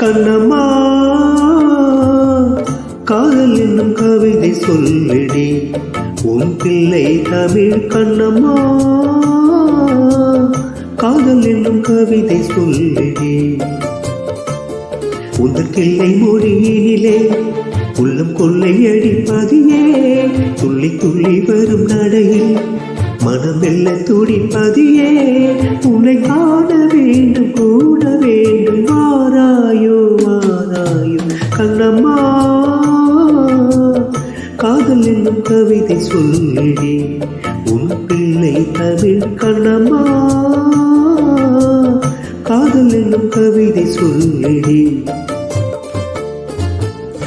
கண்ணம்மா காதல் என்னும் கவிதை சொல்லடி உன் பிள்ளை தமிழ் கண்ணம்மா காதல் என்னும் கவிதை சொல்லடி உந்தன் கிள்ளை மொழியினிலே உள்ளம் கொள்ளை அடிப்பதியே துள்ளி துள்ளி வரும் நடையில் மனம் வெல்ல துடிப்பதியே உன்னை காண வேண்டும் கூட வேண்டும் வாராயோ வாராயோ கண்ணம்மா காதல் என்னும் கவிதை சொல்லடி உன் பிள்ளை தமிழ் கண்ணம்மா காதல் என்னும் கவிதை சொல்லடி